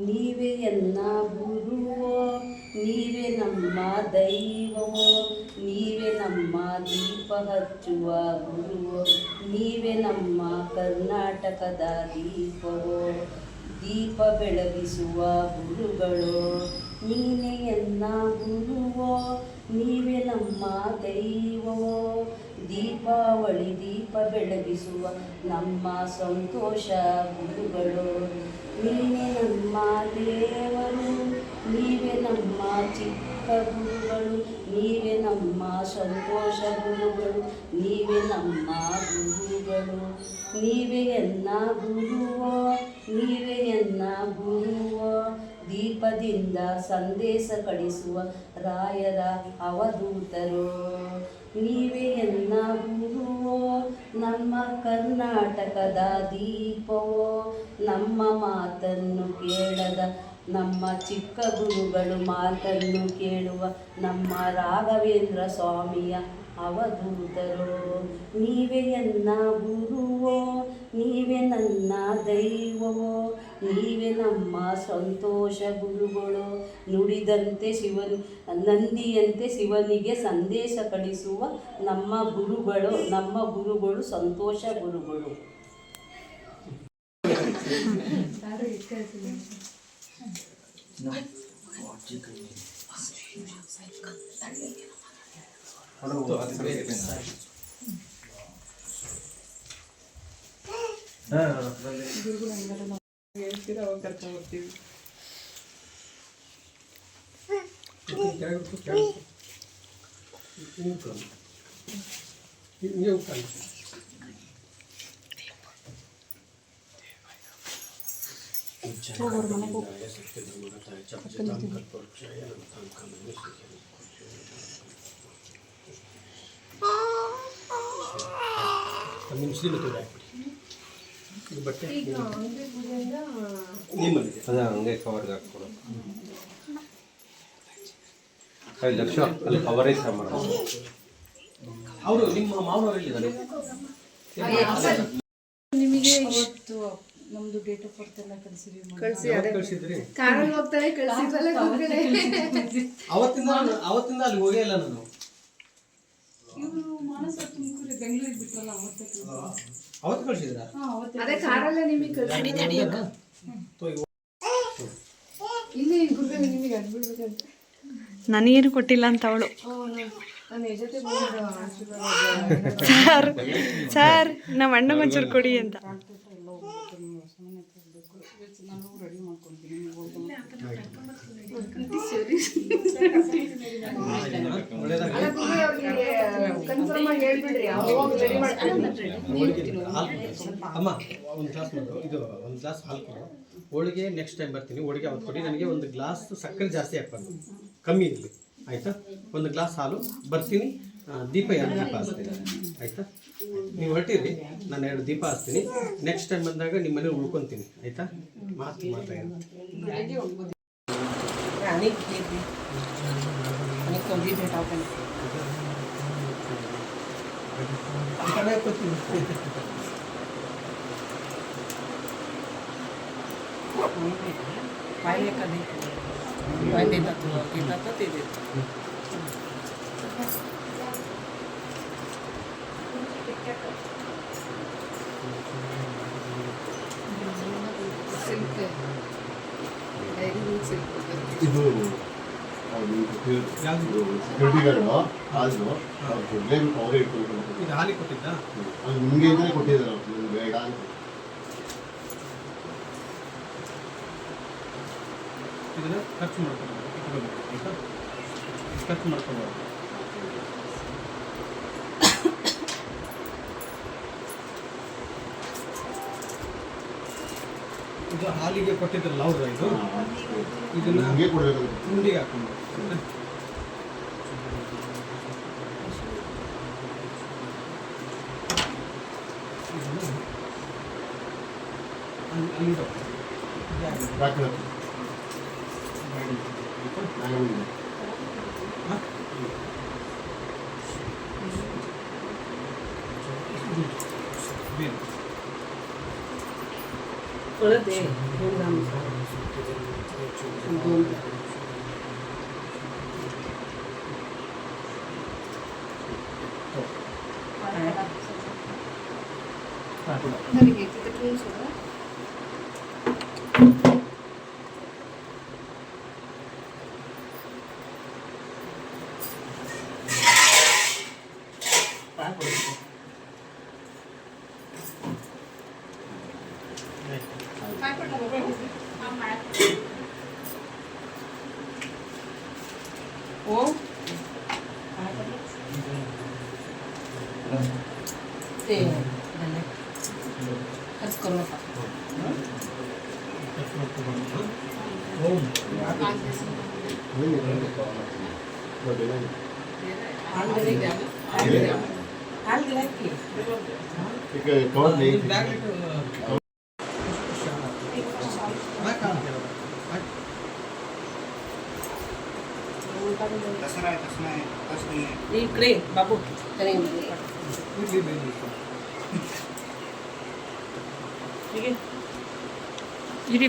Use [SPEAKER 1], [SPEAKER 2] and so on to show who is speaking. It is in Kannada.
[SPEAKER 1] ನೀವೇ ಎನ್ನ ಗುರುವೋ, ನೀವೇ ನಮ್ಮ ದೈವವೋ, ನೀವೇ ನಮ್ಮ ದೀಪ ಹಚ್ಚುವ ಗುರುವೋ, ನೀವೇ ನಮ್ಮ ಕರ್ನಾಟಕದ ದೀಪವೋ, ದೀಪ ಬೆಳಗಿಸುವ ಗುರುಗಳು. ನೀನೇ ಎನ್ನ ಗುರುವೋ, ನೀವೇ ನಮ್ಮ ದೈವವೋ, ದೀಪಾವಳಿ ದೀಪ ಬೆಳಗಿಸುವ ನಮ್ಮ ಸಂತೋಷ ಗುರುಗಳು. ನೀವೇ ನಮ್ಮ ದೇವರು, ನೀವೇ ನಮ್ಮ ಚಿಕ್ಕ ಗುರುಗಳು, ನೀವೇ ನಮ್ಮ ಸಂತೋಷ ಗುರುಗಳು, ನೀವೇ ನಮ್ಮ ಗುರುಗಳು. ನೀವೇ ಎನ್ನ ಗುರುವೋ, ನೀವೇ ಎನ್ನ ಗುರುವೋ, ದೀಪದಿಂದ ಸಂದೇಶ ಕಳಿಸುವ ರಾಯರ ಅವಧೂತರು. ನೀವೇ ಎನ್ನ ಗುರುವೋ, ನಮ್ಮ ಕರ್ನಾಟಕದ ದೀಪವೋ, ನಮ್ಮ ಮಾತನ್ನು ಕೇಳದ ನಮ್ಮ ಚಿಕ್ಕ ಗುರುಗಳು ಮಾತನ್ನು ಕೇಳುವ ನಮ್ಮ ರಾಘವೇಂದ್ರ ಸ್ವಾಮಿಯ ಅವಧೂತರು. ನೀವೇ ಎನ್ನ ಗುರುವೋ, ನೀವೇ ನನ್ನ ದೈವವೋ, ನೀವೇ ನಮ್ಮ ಸಂತೋಷ ಗುರುಗಳು. ನುಡಿದಂತೆ ನಂದಿಯಂತೆ ಶಿವನಿಗೆ ಸಂದೇಶ ಕಳಿಸುವ ನಮ್ಮ ಗುರುಗಳು ಸಂತೋಷ ಗುರುಗಳು.
[SPEAKER 2] ಹೇಳ್ತೀರ ಅವಾಗ ಕರ್ಕೊಂಡು ಬರ್ತೀವಿ. ಬಟ್ಟೆ ಅದ ಹಂಗೆ ಕವರ್ಗೆ ಹಾಕ್ಕೊಡು. 5 ಲಕ್ಷ ಅಲ್ಲಿ ಕವರ್ ಐತೆ ಮಾಡೋದು. ಅವರು ನಿಮ್ಮ ಮಾವನವರಲ್ಲಿದ್ದಾರೆ. ನಿಮಗೆ ಇವತ್ತು ನಮ್ದು ಡೇಟ್ ಆಫ್ ಬರ್ತ್ ಎಲ್ಲ ಕಳಿಸಿದ್ರಿ. ಕಾರಲ್ಲಿ ಹೋಗ್ತಾರೆ ಕಳಿಸಿದ್ರಲ್ಲ. ಅವತ್ತಿಂದ ಅಲ್ಲಿ ಹೋಗೇ ಇಲ್ಲ ನಾನು. ಇವರು ಮಾನಸ ತುಮಕೂರು ಬೆಂಗಳೂರಿಗೆ ಬಿಟ್ಟರಲ್ಲ ಅವತ್ತು ಕಳಿಸಿದ್ರ. ಅದೇ ಕಾರಲ್ಲೇ ನಿಮಗೆ ಕಳಿಸಿದ್ರು. ಇಲ್ಲಿ ಗುರುಗಳು ನಿಮಗೆ ಅಡ್ಬಿಡ್ಬೇಕಂತ
[SPEAKER 3] ನನಗೇನು ಕೊಟ್ಟಿಲ್ಲ ಅಂತ ಅವಳು. ಸರ್ ನಮ್ಮ ಅಣ್ಣಗೆ ಒಂಚೂರು ಕೊಡಿ ಅಂತ.
[SPEAKER 2] ರೆಡಿ ಮಾಡ್ಕೊಳ್ತೀನಿ. ಅಮ್ಮ ಒಂದು ಗ್ಲಾಸ್ ಮಾಡು, ಇದು ಒಂದು ಗ್ಲಾಸ್ ಹಾಲು ಕೊಡು. ಹೋಳಿಗೆ ನೆಕ್ಸ್ಟ್ ಟೈಮ್ ಬರ್ತೀನಿ. ಹೋಳಿಗೆ ಅವತ್ತು ಕೊಡಿ. ನನಗೆ ಒಂದು ಗ್ಲಾಸ್ ಸಕ್ಕರೆ ಜಾಸ್ತಿ ಹಾಕ್ಬಾರ್ದು, ಕಮ್ಮಿ ಇರಲಿ ಆಯಿತಾ. ಒಂದು ಗ್ಲಾಸ್ ಹಾಲು ಬರ್ತೀನಿ. ದೀಪ 2 ದೀಪ ಹಚ್ತೀನಿ ಆಯಿತಾ. ನೀವು ಹೊರಟಿರಿ, ನಾನು 2 ದೀಪ ಹಚ್ತೀನಿ. ನೆಕ್ಸ್ಟ್ ಟೈಮ್ ಬಂದಾಗ ನಿಮ್ಮ ಮನೇಲಿ ಉಳ್ಕೊತೀನಿ ಆಯಿತಾ. ಮಾತು
[SPEAKER 4] ಇದು ಸೆಕ್ಯೂರಿಟಿಗಳು ಆದರೂ ಕೊಡಲೇಬೇಕು, ಅವರೇ ಇಟ್ಕೊಳ್ಬೇಕು.
[SPEAKER 2] ಇದು ಹಾಲಿ ಕೊಟ್ಟಿದ್ದ
[SPEAKER 4] ಅದು ನಿಮಗೆ ಇದ್ರೆ ಕೊಟ್ಟಿದ್ದಾರೆ ಅವ್ರು, ಬೇಡ ಅಂತ.
[SPEAKER 2] ಇದನ್ನು ಖರ್ಚು ಮಾಡ್ಕೊಂಡು ಖರ್ಚು ಮಾಡ್ಕೊಂಡು ಇದು ಹಾಲಿಗೆ ಕೊಟ್ಟಿದ್ರಲ್ಲ ಅವ್ರ ಇದು ಇದನ್ನ
[SPEAKER 4] ನಮಗೆ ಕೊಡಬೇಕು,
[SPEAKER 2] ಉಂಡಿಗೆ ಹಾಕೊಂಡು
[SPEAKER 1] ಕೊಡದೆ 2 ग्राम. 2. ते खर्च करू नका. हाल दिला की
[SPEAKER 4] एक कवर नाही
[SPEAKER 1] इकडे बाबू त्याने ठीक आहे.
[SPEAKER 3] इरी